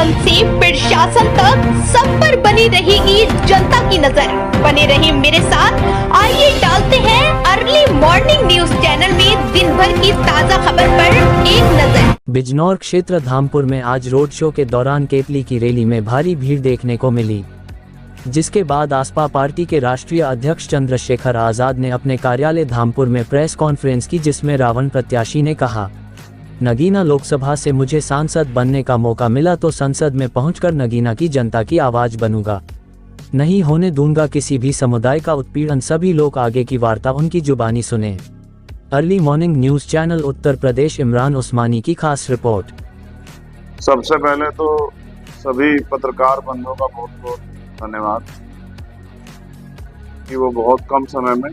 शासन से प्रशासन तक सब पर बनी रहेगी जनता की नजर। बने रहिए मेरे साथ, आइए डालते हैं अर्ली मॉर्निंग न्यूज चैनल में दिन भर की ताजा खबर पर एक नजर। बिजनौर क्षेत्र धामपुर में आज रोड शो के दौरान केपली की रैली में भारी भीड़ देखने को मिली, जिसके बाद आसपा पार्टी के राष्ट्रीय अध्यक्ष चंद्रशेखर आजाद ने अपने कार्यालय धामपुर में प्रेस कॉन्फ्रेंस की, जिसमें रावण प्रत्याशी ने कहा, नगीना लोकसभा से मुझे सांसद बनने का मौका मिला तो संसद में पहुंचकर नगीना की जनता की आवाज बनूंगा। नहीं होने दूंगा किसी भी समुदाय का उत्पीड़न। सभी लोग आगे की वार्ता उनकी जुबानी सुने। Early morning news channel Uttar Pradesh, Imran उस्मानी की खास रिपोर्ट। सबसे पहले तो सभी पत्रकार बंधुओं का बहुत बहुत धन्यवाद कि वो बहुत कम समय में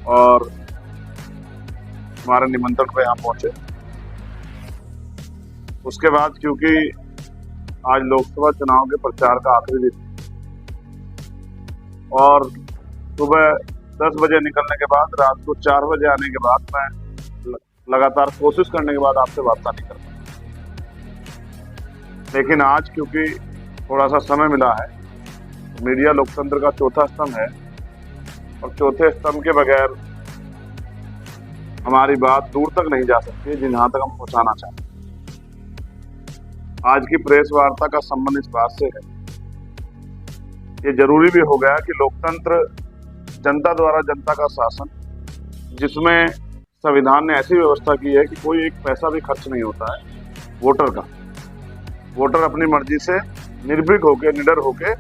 और हमारे निमंत्रण पे यहाँ पहुंचे। उसके बाद क्योंकि आज लोकसभा चुनाव के प्रचार का आखिरी दिन और सुबह 10 बजे निकलने के बाद रात को 4 बजे आने के बाद मैं लगातार कोशिश करने के बाद आपसे वार्ता नहीं कर पाया, लेकिन आज क्योंकि थोड़ा सा समय मिला है, मीडिया लोकतंत्र का चौथा स्तंभ है और चौथे स्तंभ के बगैर हमारी बात दूर तक नहीं जा सकती है जहाँ तक हम पहुंचाना चाहते हैं। आज की प्रेस वार्ता का संबंध इस बात से है, ये जरूरी भी हो गया कि लोकतंत्र जनता द्वारा जनता का शासन, जिसमें संविधान ने ऐसी व्यवस्था की है कि कोई एक पैसा भी खर्च नहीं होता है वोटर का। वोटर अपनी मर्जी से निर्भीक होकर, निडर होकर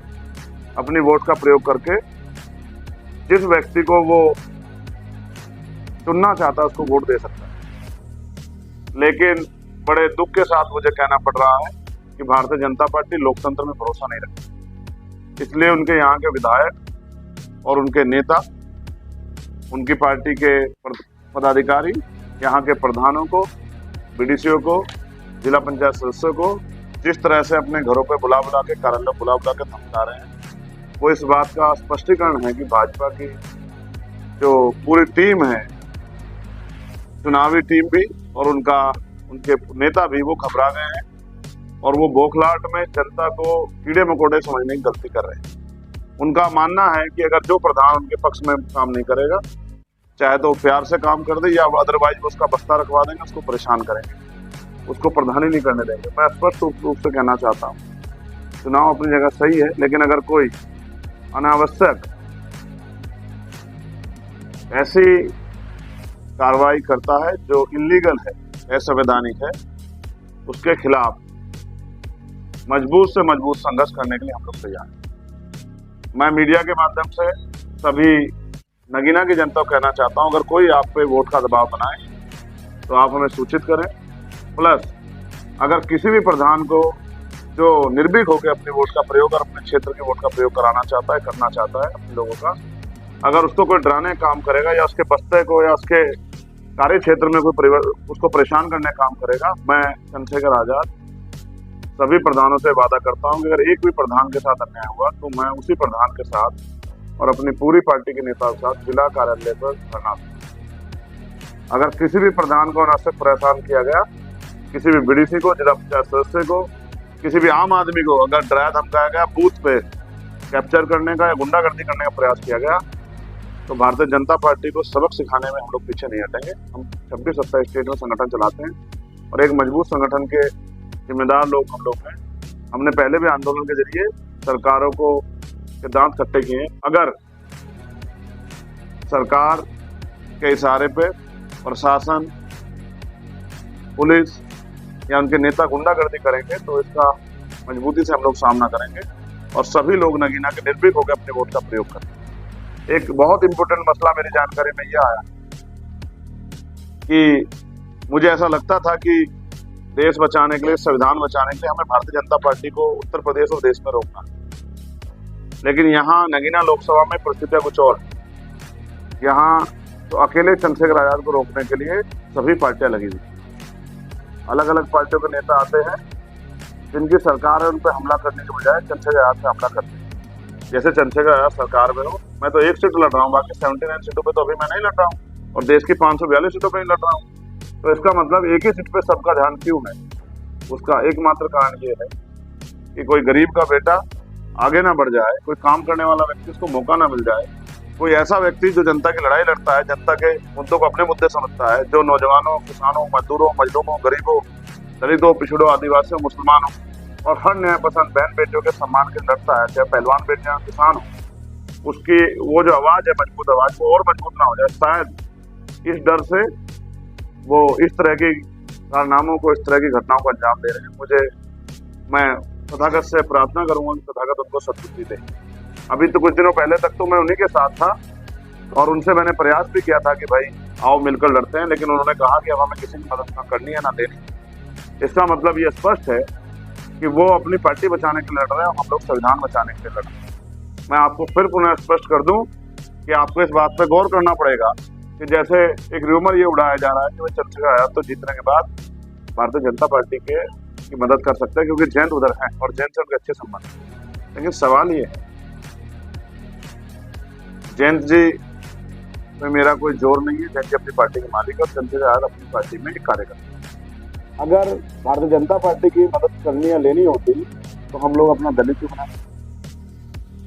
अपनी वोट का प्रयोग करके जिस व्यक्ति को वो चुनना चाहता है उसको वोट दे सकता है। लेकिन बड़े दुख के साथ मुझे कहना पड़ रहा है कि भारतीय जनता पार्टी लोकतंत्र में भरोसा नहीं रखती, इसलिए उनके यहाँ के विधायक और उनके नेता, उनकी पार्टी के पदाधिकारी यहाँ के प्रधानों को, बीडीसीओ को, जिला पंचायत सदस्यों को जिस तरह से अपने घरों पे बुला बुला के, कार्यालय बुला बुला के धमका रहे हैं, वो इस बात का स्पष्टीकरण है कि भाजपा की जो पूरी टीम है, चुनावी टीम भी और उनके नेता भी, वो घबरा गए हैं और वो बौखलाहट में जनता को कीड़े मकोड़े समझने की गलती कर रहे हैं। उनका मानना है कि अगर जो प्रधान उनके पक्ष में काम नहीं करेगा, चाहे तो प्यार से काम कर दे या अदरवाइज उसका बस्ता रखवा देंगे, उसको परेशान करेंगे, उसको प्रधानी नहीं करने देंगे। मैं स्पष्ट रूप से कहना चाहता हूँ, चुनाव अपनी जगह सही है, लेकिन अगर कोई अनावश्यक ऐसी कार्रवाई करता है जो इलीगल है, असंवैधानिक है, उसके खिलाफ मजबूत से मजबूत संघर्ष करने के लिए हम लोग तैयार हैं। मैं मीडिया के माध्यम से सभी नगीना की जनता को कहना चाहता हूं, अगर कोई आप पे वोट का दबाव बनाए तो आप हमें सूचित करें। प्लस अगर किसी भी प्रधान को जो निर्भीक होकर अपनी वोट का प्रयोग और अपने क्षेत्र के वोट का प्रयोग कराना चाहता है, करना चाहता है अपने लोगों का, अगर उसको कोई डराने काम करेगा या उसके बस्ते को या उसके कार्य क्षेत्र में कोई उसको परेशान करने का काम करेगा, मैं चंद्रशेखर आजाद सभी प्रधानों से वादा करता हूं कि अगर एक भी प्रधान के साथ अन्याय हुआ तो मैं उसी प्रधान के साथ और अपनी पूरी पार्टी के नेताओं के साथ जिला कार्यालय पर धरना दूंगा। अगर किसी भी प्रधान को अनावश्यक परेशान किया गया, किसी भी बीडीसी को, जिला पंचायत सदस्य को, किसी भी आम आदमी को अगर डराया धमकाया गया, बूथ पे कैप्चर करने का या गुंडागर्दी करने का प्रयास किया गया, तो भारतीय जनता पार्टी को सबक सिखाने में हम लोग पीछे नहीं हटेंगे। हम 26-27 स्टेट में संगठन चलाते हैं और एक मजबूत संगठन के जिम्मेदार लोग हम लोग हैं। हमने पहले भी आंदोलन के जरिए सरकारों को के दांत खट्टे किए हैं। अगर सरकार के इशारे पे प्रशासन, पुलिस या उनके नेता गुंडागर्दी करेंगे तो इसका मजबूती से हम लोग सामना करेंगे और सभी लोग नगीना के निर्भीक होकर अपने वोट का प्रयोग करेंगे। एक बहुत इंपॉर्टेंट मसला मेरी जानकारी में यह आया कि मुझे ऐसा लगता था कि देश बचाने के लिए, संविधान बचाने के लिए हमें भारतीय जनता पार्टी को उत्तर प्रदेश और देश में रोकना है, लेकिन यहाँ नगीना लोकसभा में परिस्थितियां कुछ और है। यहाँ तो अकेले चंद्रशेखर आजाद को रोकने के लिए सभी पार्टियां लगी हुई, अलग अलग पार्टियों के नेता आते हैं जिनकी सरकार है, उन पर हमला करने के बजाय चंद्रशेखर आजाद पे हमला करते हैं। जैसे चंद्रशेखर आजाद सरकार में हो, मैं तो एक सीट लड़ रहा हूँ, बाकी 79 सीटों पे तो अभी मैं नहीं लड़ रहा हूँ और देश की 542 सीटों पे ही लड़ रहा हूँ। तो इसका मतलब एक ही सीट पे सबका ध्यान क्यों है? उसका एकमात्र कारण ये है कि कोई गरीब का बेटा आगे ना बढ़ जाए, कोई काम करने वाला व्यक्ति उसको मौका ना मिल जाए, कोई ऐसा व्यक्ति जो जनता की लड़ाई लड़ता है, जनता के मुद्दों को अपने मुद्दे समझता है, जो नौजवानों, किसानों, मजदूरों, मजलूमों, गरीबों, दलितों, पिछड़ों, आदिवासियों, मुसलमानों और हर न्याय पसंद बहन बेटियों के सम्मान के लड़ता है, चाहे पहलवान बेटियां किसान हो, उसकी वो जो आवाज है मजबूत आवाज, वो और मजबूत ना हो जाए। शायद इस डर से वो इस तरह की कारनामों को, इस तरह की घटनाओं को अंजाम दे रहे हैं। मैं तथागत से प्रार्थना करूंगा कि तथागत उनको सद्बुद्धि दे। अभी तो कुछ दिनों पहले तक तो मैं उन्हीं के साथ था और उनसे मैंने प्रयास भी किया था कि भाई आओ मिलकर लड़ते हैं, लेकिन उन्होंने कहा कि अब हमें किसी की मदद ना करनी है ना देनी। इसका मतलब ये स्पष्ट है कि वो अपनी पार्टी बचाने के लिए लड़ रहे हैं और हम लोग संविधान बचाने के लिए लड़ रहे हैं। मैं आपको फिर पुनः स्पष्ट कर दूं कि आपको इस बात पर गौर करना पड़ेगा कि जैसे एक र्यूमर ये उड़ाया जा रहा है कि वो चंद्रशेखर आजाद तो जीतने के बाद भारतीय जनता पार्टी की मदद कर सकते हैं क्योंकि जयंत उधर है और जयंत से उनके अच्छे संबंध हैं। लेकिन सवाल ये है, जयंत जी में मेरा कोई जोर नहीं है। जयंत जी अपनी पार्टी के मालिक और चंद्रशेखर आजाद अपनी पार्टी में एक कार्यकर्ता। अगर भारतीय जनता पार्टी की मदद करनी या लेनी होती तो हम लोग अपना दलित क्यों बनाते,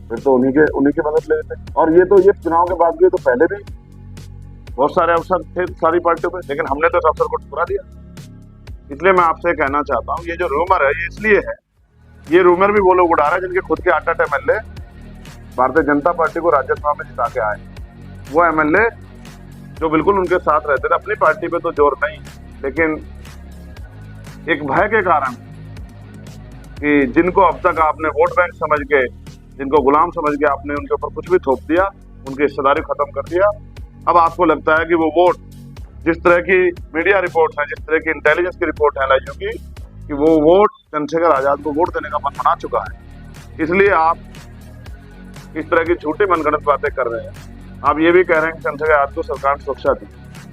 फिर तो उन्हीं की मदद ले लेते। और ये चुनाव के बाद भी तो पहले भी बहुत सारे अवसर थे सारी पार्टियों पे, लेकिन हमने तो इस अवसर को ठुकरा दिया। इसलिए मैं आपसे कहना चाहता हूँ, ये जो रूमर है ये इसलिए है, ये रूमर भी वो लोग उड़ा रहे हैं जिनके खुद के 8 एमएलए भारतीय जनता पार्टी को राज्यसभा में जिता के आए। वो एमएलए जो बिल्कुल उनके साथ रहते थे, अपनी पार्टी पे तो जोर नहीं, लेकिन एक भय के कारण कि जिनको अब तक आपने वोट बैंक समझ के, जिनको गुलाम समझ के आपने उनके ऊपर कुछ भी थोप दिया, उनकी हिस्सेदारी खत्म कर दिया। अब आपको लगता है कि वो वोट, जिस तरह की मीडिया रिपोर्ट है, जिस तरह की इंटेलिजेंस की रिपोर्ट है एलआईयू की, कि वो वोट चंद्रशेखर आजाद को वोट देने का मन बना चुका है। इसलिए आप इस तरह की झूठी मनगढ़ंत बातें कर रहे हैं। आप ये भी कह रहे हैं कि चंद्रशेखर आजाद को सरकार ने सुरक्षा दी।